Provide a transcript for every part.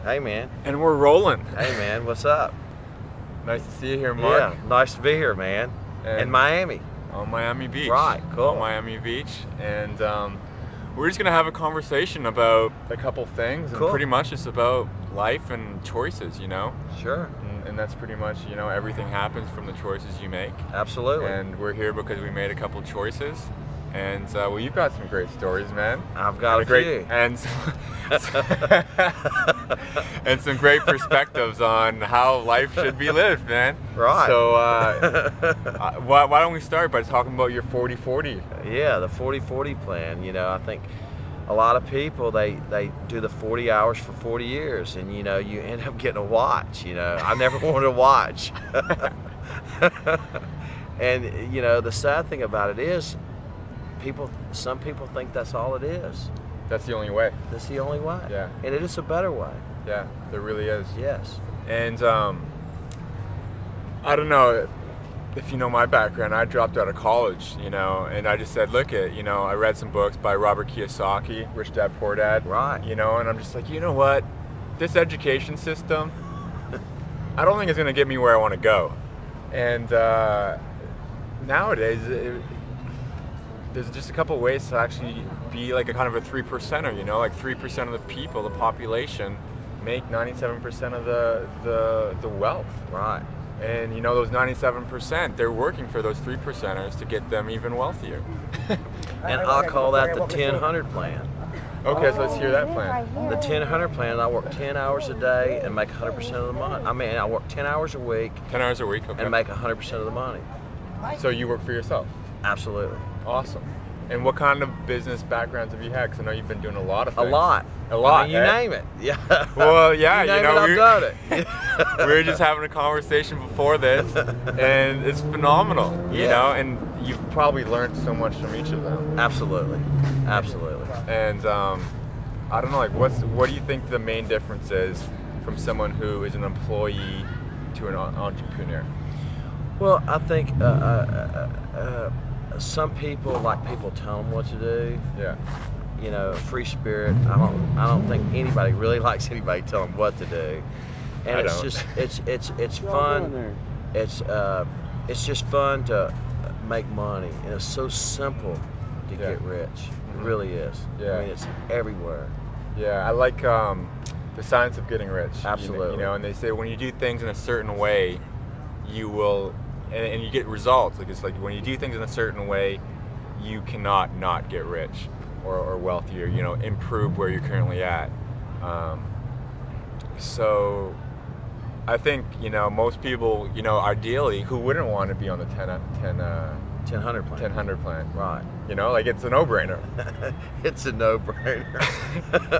Hey, man. And we're rolling. Hey, man. What's up? Nice to see you here, Mark. Yeah, nice to be here, man. And in Miami. On Miami Beach. Right, cool. On Miami Beach. And we're just going to have a conversation about a couple things. Cool. And pretty much just about life and choices, you know? Sure. And that's pretty much, you know, everything happens from the choices you make. Absolutely. And we're here because we made a couple choices. And well, you've got some great stories, man. I've got a few. And and some great perspectives on how life should be lived, man. Right. So why don't we start by talking about your 40-40? Yeah, the 40-40 plan. You know, I think a lot of people, they do the 40 hours for 40 years, and you know, you end up getting a watch. You know, I never wanted a watch. And you know, the sad thing about it is, some people think that's all it is. That's the only way. That's the only way. Yeah. And it is a better way. Yeah, there really is. Yes. And I don't know if you know my background. I dropped out of college, you know, and I just said, look at, you know, I read some books by Robert Kiyosaki, Rich Dad Poor Dad. Right. You know, and I'm just like, you know what? This education system, I don't think it's going to get me where I want to go. And nowadays, there's just a couple of ways to actually be like a kind of a 3%er, you know, like 3% of the people, the population, make 97% of the wealth. Right. And you know, those 97%, they're working for those 3%ers to get them even wealthier. And I'll call that the 10-100 plan. Okay, so let's hear that plan. The 10-100 plan, I work 10 hours a day and make 100% of the money. I mean, I work 10 hours a week. 10 hours a week, okay. And make 100% of the money. So you work for yourself? Absolutely. Awesome. And what kind of business backgrounds have you had? Because I know you've been doing a lot of things. A lot. A lot, I mean, you name it. Yeah. Well, yeah, you know, I've done it. we were just having a conversation before this, and it's phenomenal, you know, and you've probably learned so much from each of them. Absolutely. Absolutely. And I don't know, like, what do you think the main difference is from someone who is an employee to an entrepreneur? Well, I think some people like people tell them what to do. Yeah. You know, free spirit. I don't think anybody really likes anybody telling them what to do. And it's just it's fun. It's just fun to make money, and it's so simple to get rich. It really is. Yeah. I mean, it's everywhere. Yeah, I like the science of getting rich. Absolutely. You know, and they say when you do things in a certain way, you will, and you get results. Like, it's like when you do things in a certain way, you cannot not get rich or wealthier, you know, improve where you're currently at. So I think, you know, most people, you know, ideally, who wouldn't want to be on the 10-100 plan. 10-100 plan. Right. You know, like, it's a no-brainer. It's a no-brainer.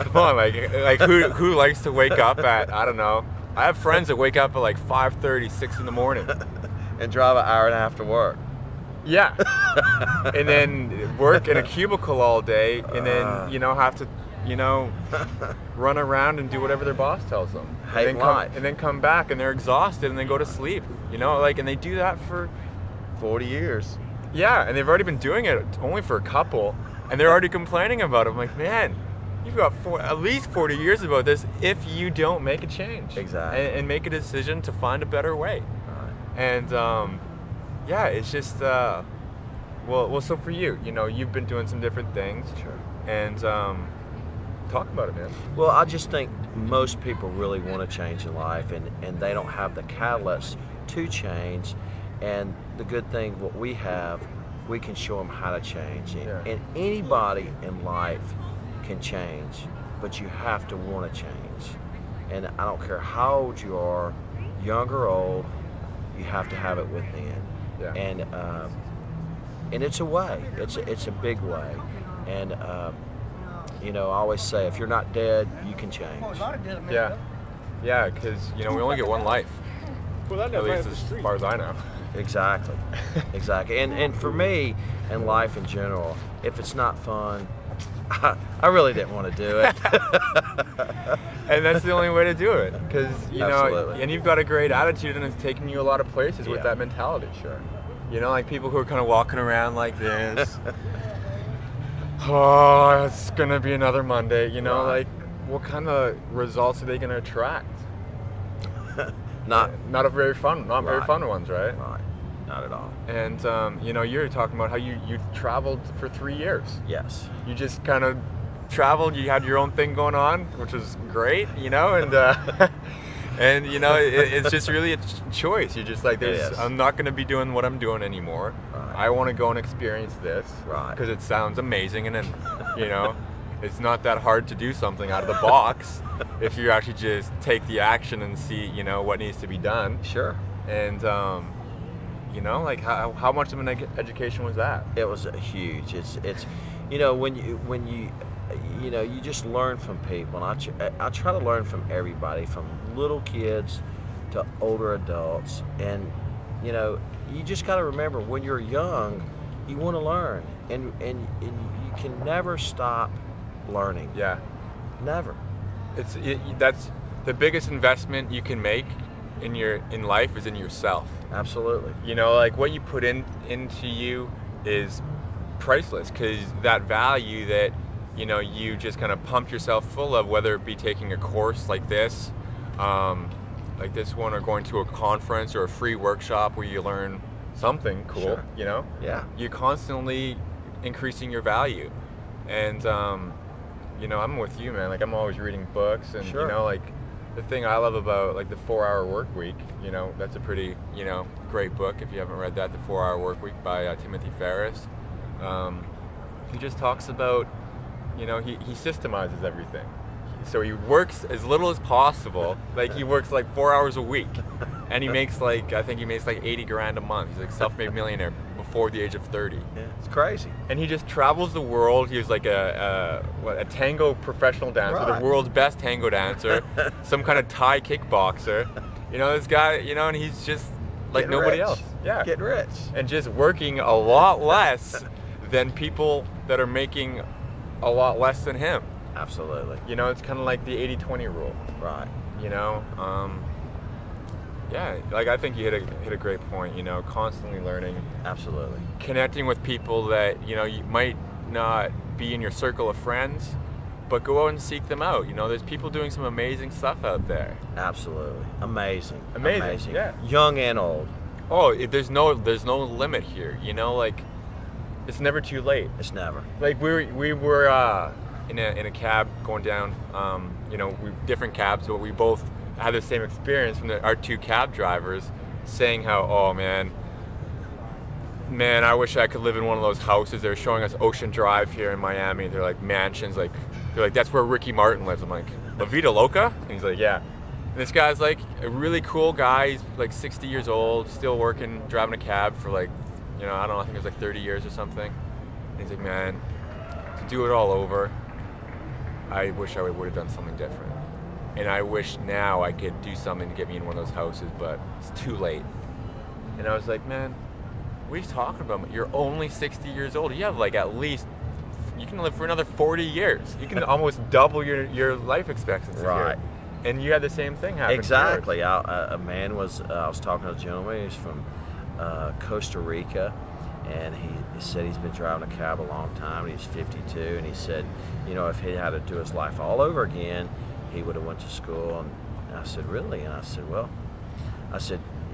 Come on, like who likes to wake up at, I don't know, I have friends that wake up at like 5:30, 6 in the morning. And drive an hour and a half to work. Yeah. And then work in a cubicle all day, and then, you know, have to, you know, run around and do whatever their boss tells them. Hate life. And then come back and they're exhausted and they go to sleep. You know, like, and they do that for 40 years. Yeah, and they've already been doing it only for a couple, and they're already complaining about it. I'm like, man, you've got at least 40 years about this if you don't make a change. Exactly. And make a decision to find a better way. Right. And yeah, it's just, well, so for you, you know, you've been doing some different things. Sure. And talk about it, man. Well, I just think most people really want to change in life, and they don't have the catalyst to change. And the good thing, what we have, we can show them how to change. Yeah. And anybody in life can change, but you have to want to change. And I don't care how old you are, young or old, you have to have it within. Yeah. And it's a way. It's a big way. And you know, I always say, if you're not dead, you can change. Yeah. Yeah, because, you know, we only get one life. Well, at least as far as I know. Exactly. Exactly. And for me, and life in general, if it's not fun, I really didn't want to do it. And that's the only way to do it, because, you Absolutely. know, and you've got a great attitude, and it's taking you a lot of places with that mentality. Sure. You know, like people who are kind of walking around like this. Oh, it's gonna be another Monday. You know, Right. like, what kind of results are they going to attract? not very fun ones, right? Right. Not at all. And you know, you're talking about how you traveled for 3 years. Yes. You just kind of traveled. You had your own thing going on, which was great, you know, and and you know, it's just really a choice. You're just like, I'm not going to be doing what I'm doing anymore. Right. I want to go and experience this, right? Because it sounds amazing, and then, you know, it's not that hard to do something out of the box if you actually just take the action and see, you know, what needs to be done. Sure. And you know, like how much of an education was that? It was huge. It's you know, when you you know, you just learn from people. And I try to learn from everybody, from little kids to older adults. And you know, you just got to remember, when you're young, you want to learn, and you can never stop learning. Yeah. Never. That's the biggest investment you can make in life is in yourself. Absolutely. You know, like what you put into you is priceless, because that value that, you know, you just kind of pumped yourself full of, whether it be taking a course like this one, or going to a conference or a free workshop where you learn something cool. Sure. You know? Yeah. You're constantly increasing your value. And you know, I'm with you, man. Like, I'm always reading books, and sure. You know, like, the thing I love about, like, the 4-Hour Work Week, you know, that's a pretty, you know, great book. If you haven't read that, The 4-Hour Work Week by Timothy Ferriss. He just talks about, you know, he systemizes everything. So he works as little as possible. Like, he works like 4 hours a week, and he makes like, I think he makes like 80 grand a month. He's like self-made millionaire before the age of 30. Yeah, it's crazy. And he just travels the world. He was like a tango professional dancer, right. The world's best tango dancer, some kind of Thai kickboxer. You know, this guy, you know, and he's just like getting nobody rich. else. Yeah. Getting rich. And just working a lot less than people that are making a lot less than him. Absolutely. You know, it's kind of like the 80-20 rule. Right. You know, yeah, like, I think you hit a great point, you know, constantly learning. Absolutely. Connecting with people that, you know, you might not be in your circle of friends, but go out and seek them out. You know, there's people doing some amazing stuff out there. Absolutely. Amazing. Yeah. Young and old. Oh, there's no limit here, you know, like, it's never too late. It's never. Like, we were in a cab going down, you know, different cabs, but we both had the same experience from our two cab drivers, saying how, oh man, I wish I could live in one of those houses. They were showing us Ocean Drive here in Miami. They're like mansions, they're like, that's where Ricky Martin lives. I'm like, La Vida Loca? And he's like, yeah. And this guy's like a really cool guy. He's like 60 years old, still working, driving a cab for like, you know, I don't know, I think it was like 30 years or something. And he's like, man, to do it all over, I wish I would have done something different. And I wish now I could do something to get me in one of those houses, but it's too late. And I was like, man, what are you talking about? You're only 60 years old. You have like at least, you can live for another 40 years. You can almost double your life expectancy. Right. Here. And you had the same thing happen. Exactly. I was talking to a gentleman. He's from Costa Rica, and he said he's been driving a cab a long time. He's 52, and he said, you know, if he had to do his life all over again, he would have went to school. And I said, really? And I said, well,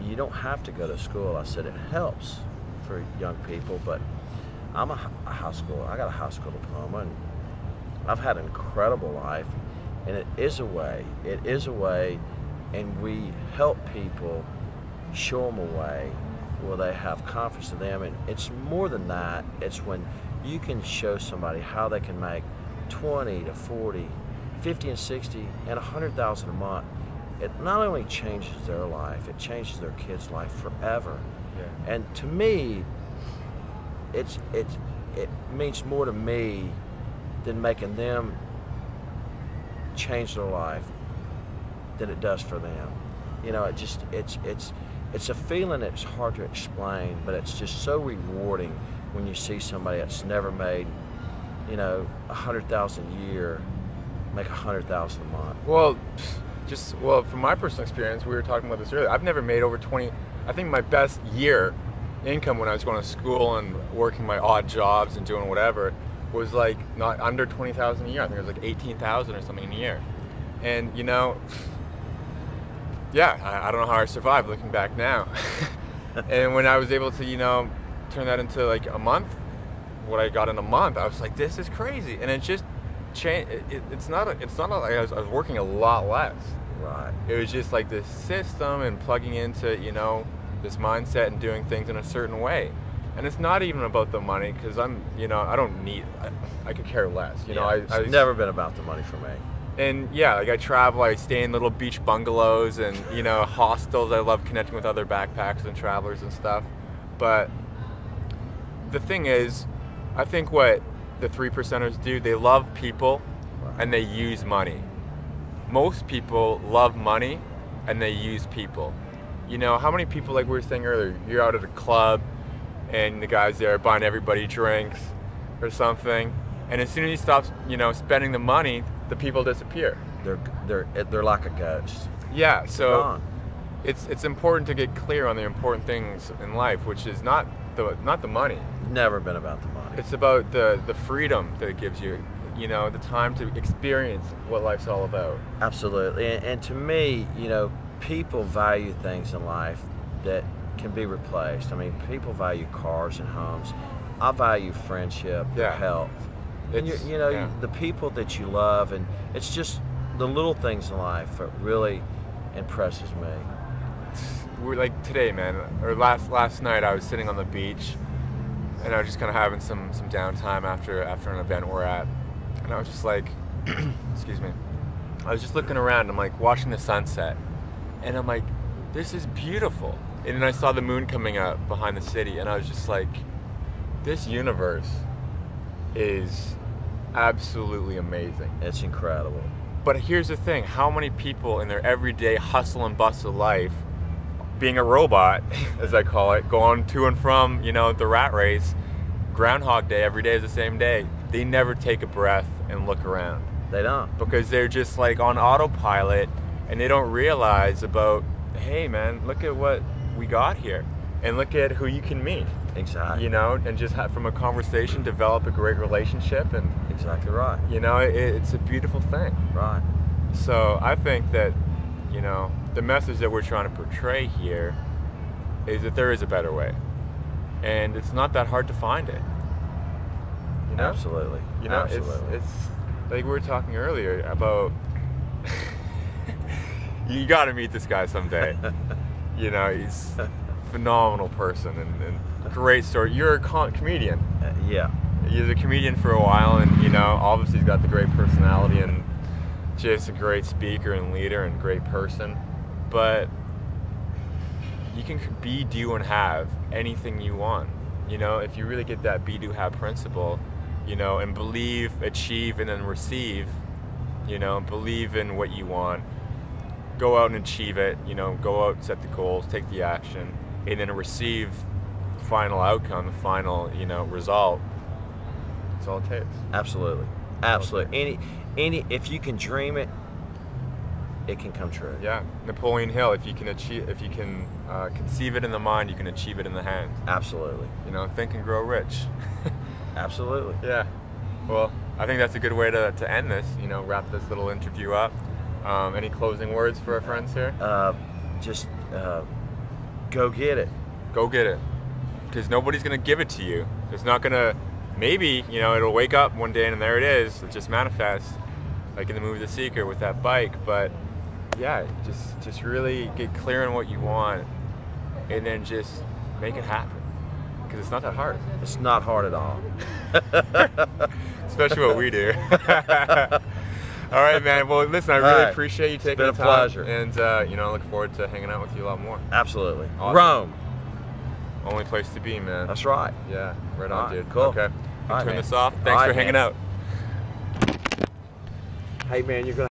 you don't have to go to school. I said, it helps for young people, but I got a high school diploma, and I've had an incredible life, and it is a way, and we help people, show them a way where they have confidence in them. And it's more than that. It's when you can show somebody how they can make 20 to 40, 50 and 60 and 100,000 a month. It not only changes their life, it changes their kids' life forever. Yeah. And to me, it means more to me than making them change their life than it does for them. You know, it's a feeling that's hard to explain, but it's just so rewarding when you see somebody that's never made, you know, 100,000 a year make 100,000 a month. Well, from my personal experience, we were talking about this earlier. I've never made over 20. I think my best year income when I was going to school and working my odd jobs and doing whatever was like not under 20,000 a year. I think it was like 18,000 or something a year. And you know, yeah, I don't know how I survived looking back now. And when I was able to, you know, turn that into like a month, what I got in a month, I was like, this is crazy. And it just changed. It's not like I was working a lot less. Right. It was just like this system and plugging into, you know, this mindset and doing things in a certain way. And it's not even about the money, because you know, I don't need, I could care less. You know, it's never been about the money for me. And yeah, like I travel, I stay in little beach bungalows and, you know, hostels. I love connecting with other backpackers and travelers and stuff. But the thing is, I think what the 3%ers do, they love people and they use money. Most people love money and they use people. You know, how many people, like we were saying earlier, you're out at a club and the guy's there buying everybody drinks or something, and as soon as he stops, you know, spending the money, the people disappear. They're like a ghost. Yeah, so it's important to get clear on the important things in life, which is not the money. Never been about the money. It's about the freedom that it gives you. You know, the time to experience what life's all about. Absolutely, and to me, you know, people value things in life that can be replaced. I mean, people value cars and homes. I value friendship, health. And you know, the people that you love, and it's just the little things in life that really impresses me. We're like today, man, or last night I was sitting on the beach and I was just kind of having some downtime after an event we're at, and I was just like, excuse me, I was just looking around. I'm like watching the sunset, and I'm like, this is beautiful. And then I saw the moon coming up behind the city, and I was just like, this universe is absolutely amazing. It's incredible. But here's the thing, how many people in their everyday hustle and bustle life, being a robot, as I call it, going to and from, you know, the rat race, Groundhog Day, every day is the same day, they never take a breath and look around. They don't. Because they're just like on autopilot, and they don't realize about, hey man, look at what we got here, and look at who you can meet. Exactly. You know, and just have, from a conversation, develop a great relationship. And exactly right. You know, it's a beautiful thing. Right. So I think that, you know, the message that we're trying to portray here is that there is a better way, and it's not that hard to find it. You know? Absolutely. You know, absolutely. It's like we were talking earlier about. You got to meet this guy someday. You know, he's a phenomenal person and great story. You're a comedian. Yeah. He's a comedian for a while, and you know, obviously he's got the great personality and just a great speaker and leader and great person. But you can be, do, and have anything you want. You know, if you really get that be, do, have principle, you know, and believe, achieve, and then receive, you know, believe in what you want, go out and achieve it, you know, go out, set the goals, take the action, and then receive the final outcome, the final, you know, result. That's all it takes. Absolutely. Absolutely. Any if you can dream it, it can come true. Yeah. Napoleon Hill, if you can conceive it in the mind, you can achieve it in the hands. Absolutely. You know, think and grow rich. Absolutely. Yeah. Well, I think that's a good way to end this, you know, wrap this little interview up. Any closing words for our friends here? Just go get it. Go get it. Because nobody's going to give it to you. It's not going to, maybe, you know, it'll wake up one day and there it is. It just manifests, like in the movie The Secret with that bike. But yeah, just really get clear on what you want and then just make it happen. Because it's not that hard. It's not hard at all. Especially what we do. All right, man. Well, listen, I really appreciate you taking the time. It's been a pleasure. And, you know, I look forward to hanging out with you a lot more. Absolutely. Awesome. Rome. Only place to be, man. That's right. Yeah, right on, dude. Cool. Okay. Turn this off. Thanks for hanging out. Hey, man, you're going to